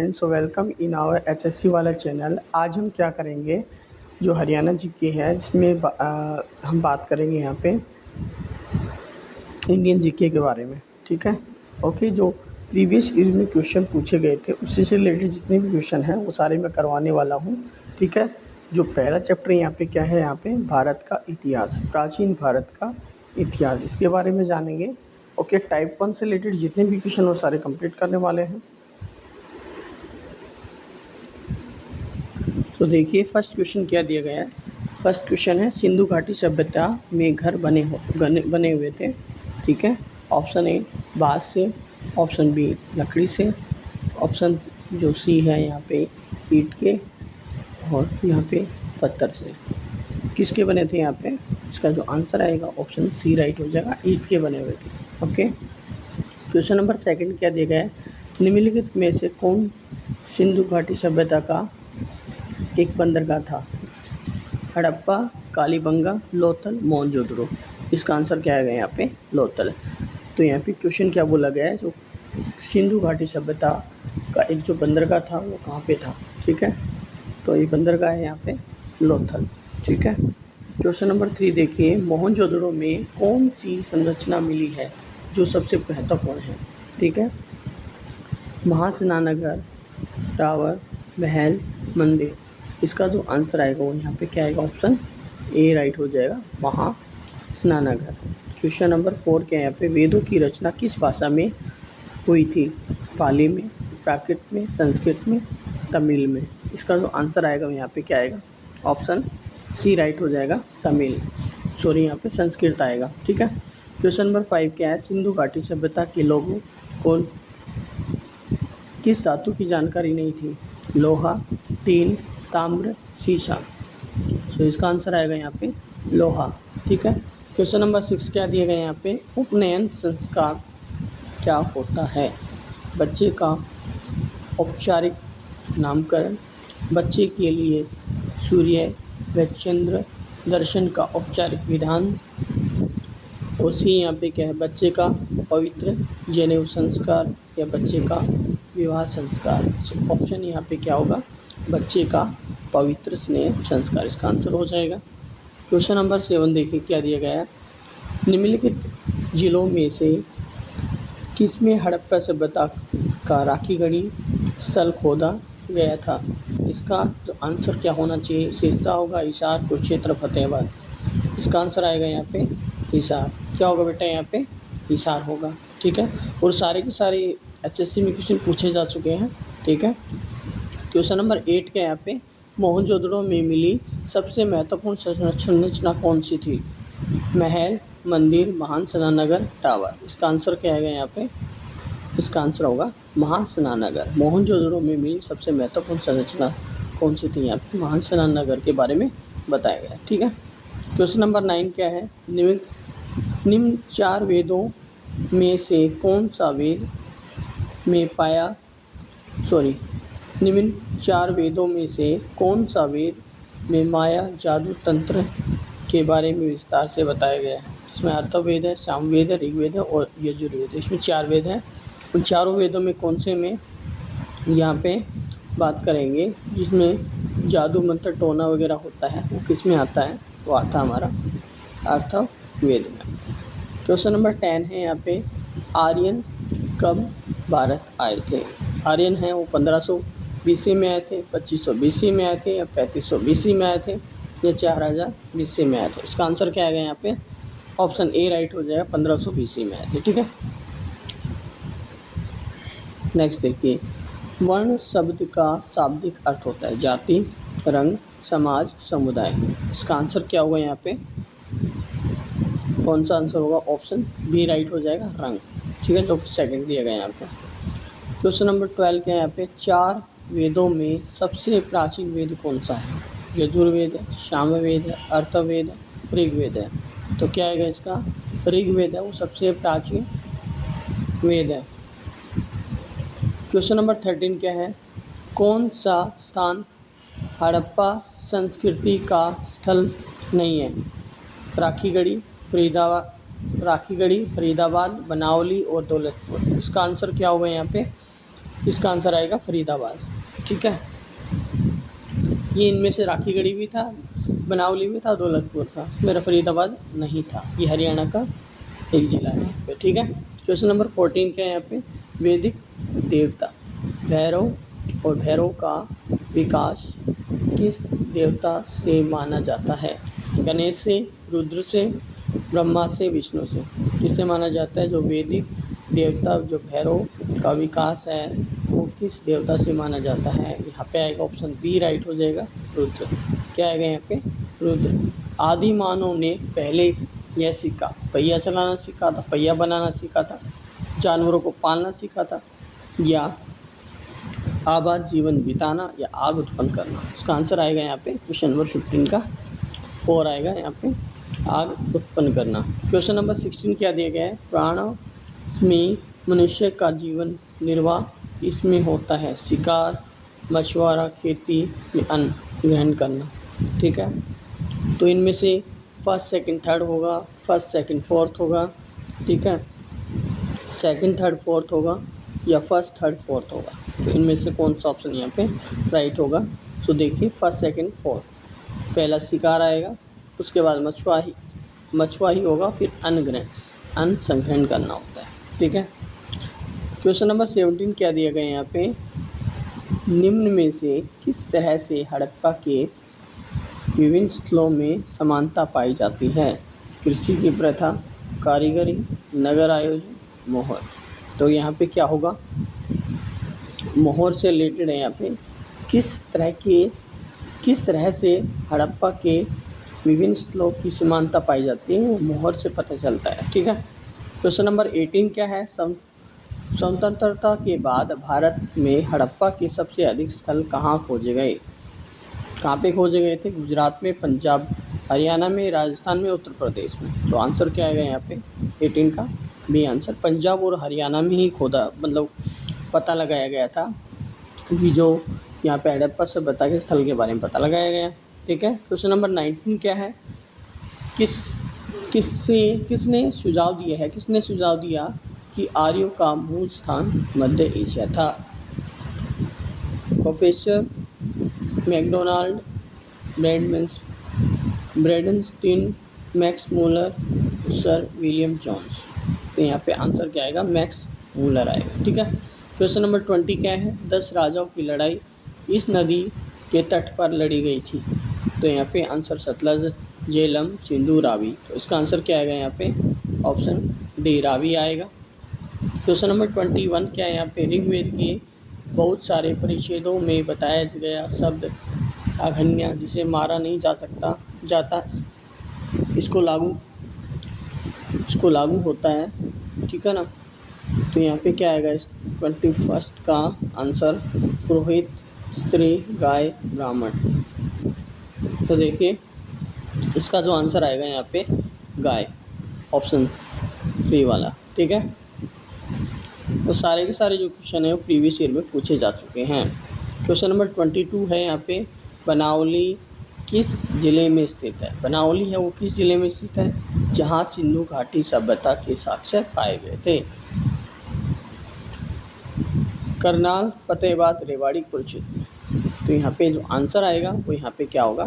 So welcome in our HSC वाला channel. आज हम क्या करेंगे, जो हरियाणा जीके है जिसमें हम बात करेंगे यहाँ पे इंडियन जीके के बारे में। ठीक है, ओके। जो प्रीवियस ईयर में क्वेश्चन पूछे गए थे उससे से रिलेटेड जितने भी क्वेश्चन हैं वो सारे मैं करवाने वाला हूँ। ठीक है, जो पहला चैप्टर यहाँ पे क्या है, यहाँ पे भारत का इतिहास, प्राचीन भारत का इतिहास, इसके बारे में जानेंगे। ओके, टाइप 1 से रिलेटेड जितने भी क्वेश्चन वो सारे कंप्लीट करने वाले हैं। तो देखिए फर्स्ट क्वेश्चन क्या दिया गया है। फर्स्ट क्वेश्चन है सिंधु घाटी सभ्यता में घर बने हुए थे। ठीक है, ऑप्शन ए बाँस से, ऑप्शन बी लकड़ी से, ऑप्शन जो सी है यहाँ पे ईंट के, और यहाँ पे पत्थर से। किसके बने थे यहाँ पे? इसका जो आंसर आएगा ऑप्शन सी राइट हो जाएगा, ईंट के बने हुए थे। ओके, क्वेश्चन नंबर सेकंड क्या दिया गया है, निम्नलिखित में से कौन सिंधु घाटी सभ्यता का एक बंदरगाह था? हड़प्पा, कालीबंगा, लोथल, मोहनजोदड़ो। इसका आंसर क्या आएगा यहाँ पे? लोथल। तो यहाँ पे क्वेश्चन क्या बोला गया है, जो सिंधु घाटी सभ्यता का एक जो बंदरगाह था वो कहाँ पे था? ठीक है, तो ये बंदरगाह है यहाँ पे लोथल। ठीक है, क्वेश्चन नंबर 3 देखिए, मोहनजोदड़ो में कौन सी संरचना मिली है जो सबसे महत्वपूर्ण है? ठीक है, महास्नानघर, टावर, महल, मंदिर। इसका जो आंसर आएगा वो यहाँ पे क्या आएगा? ऑप्शन ए राइट हो जाएगा, महास्नानघर। क्वेश्चन नंबर 4 क्या है यहाँ पे, वेदों की रचना किस भाषा में हुई थी? पाली में, प्राकृत में, संस्कृत में, तमिल में। इसका जो आंसर आएगा यहाँ पे क्या आएगा? ऑप्शन सी राइट हो जाएगा, तमिल, सॉरी यहाँ पे संस्कृत आएगा। ठीक है, क्वेश्चन नंबर 5 क्या है, सिंधु घाटी सभ्यता के लोगों को किस धातु की जानकारी नहीं थी? लोहा, टीन, ताम्र, शीशा। तो इसका आंसर आएगा यहाँ पे लोहा। ठीक है, क्वेश्चन नंबर 6 क्या दिया गया यहाँ पे, उपनयन संस्कार क्या होता है? बच्चे का औपचारिक नामकरण, बच्चे के लिए सूर्य व चंद्र दर्शन का औपचारिक विधान, और सी यहाँ पे क्या है, बच्चे का पवित्र जनेऊ संस्कार या बच्चे का विवाह संस्कार। ऑप्शन यहाँ पे क्या होगा? बच्चे का पवित्र स्नेह संस्कार, इसका आंसर हो जाएगा। क्वेश्चन नंबर 7 देखिए क्या दिया गया है, निम्नलिखित जिलों में से किसमें हड़प्पा सभ्यता का राखीगढ़ी स्थल खोदा गया था? इसका जो आंसर क्या होना चाहिए? सिरसा होगा, हिसार, कुरुक्षेत्र, फतेहाबाद। इसका आंसर आएगा यहाँ पे हिसार। क्या होगा बेटा? यहाँ पे हिसार होगा। ठीक है, और सारे के सारे एचएससी में क्वेश्चन पूछे जा चुके हैं। ठीक है, क्वेश्चन नंबर 8 क्या है यहाँ पे, मोहनजोदड़ो में मिली सबसे महत्वपूर्ण संरचना कौन सी थी? महल, मंदिर, महास्नानघर, टावर। इसका आंसर क्या आएगा यहाँ पे? इसका आंसर होगा महास्नानघर। मोहनजोदड़ो में मिली सबसे महत्वपूर्ण संरचना कौन सी थी? यहाँ पे महास्नानघर के बारे में बताया गया है। ठीक है, क्वेश्चन नंबर 9 क्या है, निम्न 4 वेदों में से कौन सा वेद में पाया निम्न 4 वेदों में से कौन सा वेद में माया जादू तंत्र के बारे में विस्तार से बताया गया है? इसमें अथर्ववेद है, सामवेद है, ऋग्वेद है और यजुर्वेद है। इसमें 4 वेद हैं। उन चारों वेदों में कौन से में यहाँ पे बात करेंगे जिसमें जादू मंत्र टोना वगैरह होता है, वो किस में आता है? वो आता है हमारा अथर्ववेद में। क्वेश्चन नंबर 10 है यहाँ पे, आर्यन कब भारत आए थे? आर्यन हैं वो 1500 BC में आए थे, 2500 BC में आए थे, या 3500 BC में आए थे, या 4000 BC में आए थे। इसका आंसर क्या आएगा यहाँ पे? ऑप्शन ए राइट हो जाएगा, 1500 BC में आए थे। ठीक है, नेक्स्ट देखिए, वर्ण शब्द का शाब्दिक अर्थ होता है जाति, रंग, समाज, समुदाय। इसका आंसर क्या होगा यहाँ पे? कौन सा आंसर होगा? ऑप्शन बी राइट हो जाएगा, रंग। ठीक है, जो कि सेकंड दिया गया यहाँ पे। क्वेश्चन नंबर 12 क्या है यहाँ पे, 4 वेदों में सबसे प्राचीन वेद कौन सा है? यजुर्वेद है, सामवेद है, अथर्ववेद है, ऋग्वेद है। तो क्या आएगा इसका? ऋग्वेद है वो सबसे प्राचीन वेद है। क्वेश्चन नंबर 13 क्या है, कौन सा स्थान हड़प्पा संस्कृति का स्थल नहीं है? राखीगढ़ी, फरीदाबाद, बनावली और दौलतपुर। इसका आंसर क्या होगा यहाँ पे? इसका आंसर आएगा फरीदाबाद। ठीक है, ये इनमें से राखीगढ़ी भी था, बनावली भी था, दौलतपुर था, मेरा फरीदाबाद नहीं था। ये हरियाणा का एक ज़िला है यहाँ पे। ठीक है, क्वेश्चन नंबर 14 क्या है यहाँ पे, वैदिक देवता भैरव और भैरव का विकास किस देवता से माना जाता है? गणेश से, रुद्र से, ब्रह्मा से, विष्णु से? किससे माना जाता है? जो वैदिक देवता जो भैरव का विकास है वो किस देवता से माना जाता है? यहाँ पे आएगा ऑप्शन बी राइट हो जाएगा, रुद्र। क्या आएगा यहाँ पे? रुद्र। आदि मानव ने पहले यह सीखा, पहिया चलाना सीखा था, पहिया बनाना सीखा था, जानवरों को पालना सीखा था, या आबाद जीवन बिताना, या आग उत्पन्न करना? इसका आंसर आएगा यहाँ पे क्वेश्चन नंबर 15 का 4 आएगा यहाँ पे, आग उत्पन्न करना। क्वेश्चन नंबर 16 क्या दिया गया है? प्राण में मनुष्य का जीवन निर्वाह इसमें होता है, शिकार, मछुआरा, खेती या अन्न ग्रहण करना। ठीक है, तो इनमें से फर्स्ट सेकंड थर्ड होगा, फर्स्ट सेकंड फोर्थ होगा। ठीक है, सेकंड थर्ड फोर्थ होगा या फर्स्ट थर्ड फोर्थ होगा, तो इनमें से कौन सा ऑप्शन यहाँ पे राइट होगा? तो देखिए फर्स्ट सेकंड फोर्थ, पहला शिकार आएगा, उसके बाद मछुआ ही होगा, फिर अन्न संग्रहण करना होता है। ठीक है, क्वेश्चन नंबर 17 क्या दिया गया है यहाँ पे? निम्न में से किस तरह से हड़प्पा के विभिन्न स्थलों में समानता पाई जाती है? कृषि की प्रथा, कारीगरी, नगर आयोजन, मोहर। तो यहाँ पे क्या होगा? मोहर से रिलेटेड है यहाँ पे, किस तरह से हड़प्पा के विभिन्न स्थलों की समानता पाई जाती है वो मोहर से पता चलता है। ठीक है, क्वेश्चन नंबर 18 क्या है? स्वतंत्रता के बाद भारत में हड़प्पा के सबसे अधिक स्थल कहाँ खोजे गए? कहाँ पे खोजे गए थे? गुजरात में, पंजाब, हरियाणा में, राजस्थान में, उत्तर प्रदेश में? तो आंसर क्या आएगा यहाँ पे 18 का बी आंसर, पंजाब और हरियाणा में ही खोदा, मतलब पता लगाया गया था, क्योंकि जो यहाँ पे हड़प्पा सभ्यता के स्थल के बारे में पता लगाया गया। ठीक है, क्वेश्चन नंबर 19 क्या है? किसने सुझाव दिया कि आर्यों का मूल स्थान मध्य एशिया था? Professor Macdonald, Brandenstein, Max Muller, sir William Jones? तो यहाँ पे आंसर क्या आएगा? मैक्स मूलर आएगा। ठीक है, क्वेश्चन नंबर 20 क्या है? 10 राजाओं की लड़ाई इस नदी के तट पर लड़ी गई थी? तो यहाँ पे आंसर सतलज, झेलम, सिंधु, रावी। तो इसका आंसर क्या आएगा यहाँ पे? ऑप्शन डी रावी आएगा। क्वेश्चन नंबर 21 क्या है यहाँ पे? ऋग्वेद के बहुत सारे परिच्छेदों में बताया गया शब्द अघन्या, जिसे मारा नहीं जाता, इसको लागू होता है। ठीक है ना, तो यहाँ पे क्या आएगा? इस 21 का आंसर पुरोहित, स्त्री, गाय, ब्राह्मण। तो देखिए इसका जो आंसर आएगा यहाँ पे गाय, ऑप्शन 3 वाला। ठीक है, तो सारे के सारे जो क्वेश्चन है वो प्रीवियस ईयर में पूछे जा चुके हैं। क्वेश्चन नंबर 22 है यहाँ पे, बनावली किस जिले में स्थित है? बनावली है वो किस जिले में स्थित है? जहाँ सिंधु घाटी सभ्यता के साक्ष्य पाए गए थे। करनाल, फतेहाबाद, रेवाड़ी, कुरुक्षेत्र? तो यहाँ पे जो आंसर आएगा वो यहाँ पे क्या होगा?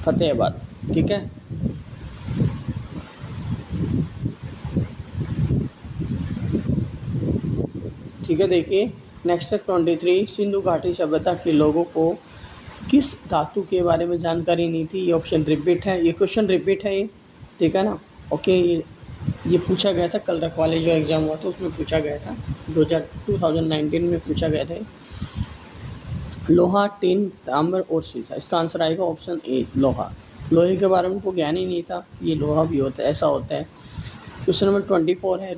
फतेहाबाद। ठीक है, ठीक है, देखिए नेक्स्ट 23, सिंधु घाटी सभ्यता के लोगों को किस धातु के बारे में जानकारी नहीं थी? ये ऑप्शन रिपीट है, ये क्वेश्चन रिपीट है ये। ठीक है ना, ओके, ये पूछा गया था कल रखवाले जो एग्ज़ाम हुआ था उसमें पूछा गया था, 2019 में पूछा गया था। लोहा, टिन, ताम्र और शीशा? इसका आंसर आएगा ऑप्शन ए लोहा। लोहे के बारे में उनको ज्ञान ही नहीं था, ये लोहा भी होता है, ऐसा होता है। क्वेश्चन नंबर 24 है,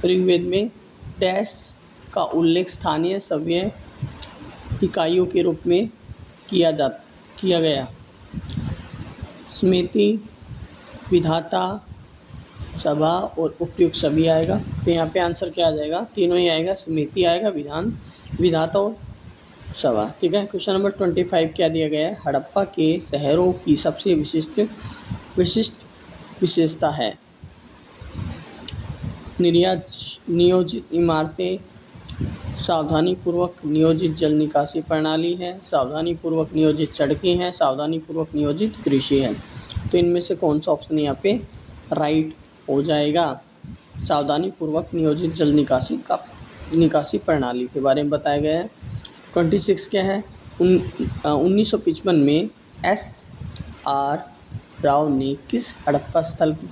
ऋग्वेद में डैश का उल्लेख स्थानीय सभ्य इकाइयों के रूप में किया गया? स्मृति, विधाता, सभा और उपयुक्त सभी आएगा। तो यहाँ पे आंसर क्या आ जाएगा? तीनों ही आएगा, स्मृति आएगा, विधाता और सभा। ठीक है, क्वेश्चन नंबर 25 क्या दिया गया है? हड़प्पा के शहरों की सबसे विशिष्ट विशेषता है? नियोजित इमारतें, सावधानीपूर्वक नियोजित जल निकासी प्रणाली है, सावधानीपूर्वक नियोजित सड़कें हैं, सावधानीपूर्वक नियोजित कृषि है। तो इनमें से कौन सा ऑप्शन यहाँ पे राइट हो जाएगा? सावधानीपूर्वक नियोजित जल निकासी प्रणाली के बारे में बताया गया है। 26 क्या है? 1955 में SR राव ने किस हड़प्पा स्थल की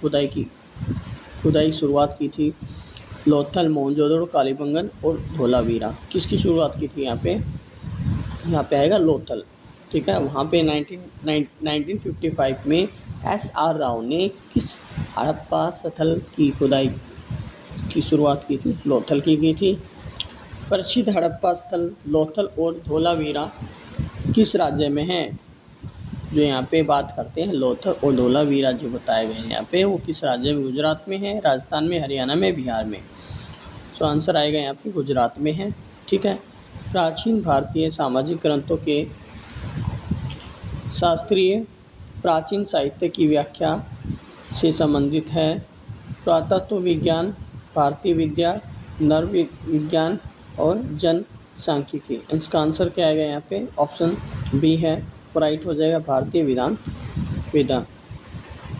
खुदाई शुरुआत की थी? लोथल, मोहनजोदड़ो, कालीबंगन और धोलावीरा। किसकी शुरुआत की थी यहाँ पे? यहाँ पे आएगा लोथल। ठीक है, वहाँ पे 1955 में SR राव ने किस हड़प्पा स्थल की खुदाई की शुरुआत की थी? लोथल की गई थी। प्रसिद्ध हड़प्पा स्थल लोथल और धोलावीरा किस राज्य में है? जो यहाँ पे बात करते हैं लोथल और धोलावीरा जो बताए गए हैं यहाँ पे, वो किस राज्य में? गुजरात में है, राजस्थान में, हरियाणा में, बिहार में। सो आंसर आएगा यहाँ पे गुजरात में है। ठीक है, प्राचीन भारतीय सामाजिक ग्रंथों के शास्त्रीय प्राचीन साहित्य की व्याख्या से संबंधित है। पुरातत्व विज्ञान, भारतीय विद्या, नर विज्ञान और जनसांख्यिकी। इसका आंसर क्या आएगा यहाँ पे? ऑप्शन बी है, राइट हो जाएगा, भारतीय विद्या।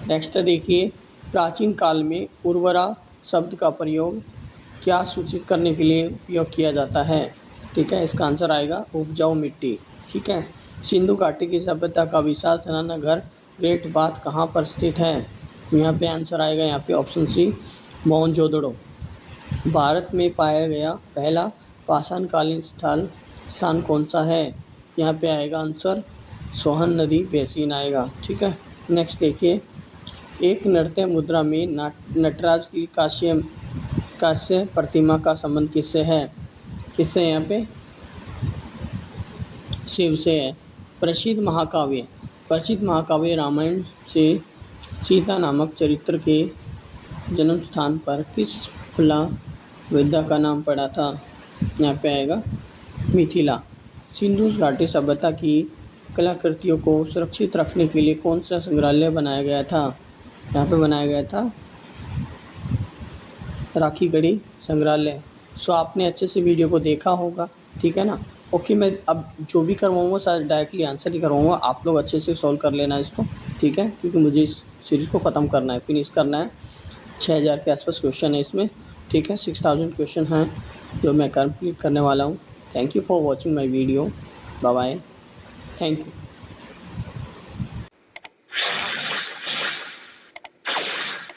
नेक्स्ट देखिए, प्राचीन काल में उर्वरा शब्द का प्रयोग क्या सूचित करने के लिए उपयोग किया जाता है? ठीक है, इसका आंसर आएगा उपजाऊ मिट्टी। ठीक है, सिंधु घाटी की सभ्यता का विशाल सैलाना घर ग्रेट बाथ कहाँ पर स्थित है? यहाँ पे आंसर आएगा यहाँ पे ऑप्शन सी, मोहनजोदड़ो। भारत में पाया गया पहला पाषाणकालीन स्थान कौन सा है? यहाँ पे आएगा आंसर सोहन नदी बेसिन आएगा। ठीक है, नेक्स्ट देखिए, एक नृत्य मुद्रा में नटराज की कांस्य प्रतिमा का संबंध किससे है? किससे? यहाँ पे शिव से है। प्रसिद्ध महाकाव्य रामायण से सीता नामक चरित्र के जन्म स्थान पर किस फला विद्या का नाम पड़ा था? यहाँ पे आएगा मिथिला। सिंधु घाटी सभ्यता की कलाकृतियों को सुरक्षित रखने के लिए कौन सा संग्रहालय बनाया गया था? यहाँ पे बनाया गया था राखीगढ़ी संग्रहालय। सो आपने अच्छे से वीडियो को देखा होगा। ठीक है ना? ओके, मैं अब जो भी करवाऊँगा शायद डायरेक्टली आंसर ही करवाऊँगा, आप लोग अच्छे से सॉल्व कर लेना इसको। ठीक है, क्योंकि मुझे इस सीरीज़ को ख़त्म करना है, फिनिश करना है। 6000 के आसपास क्वेश्चन है इसमें। ठीक है, 6000 क्वेश्चन हैं जो मैं कंप्लीट करने वाला हूँ। Thank you for watching my video. Bye bye, thank you.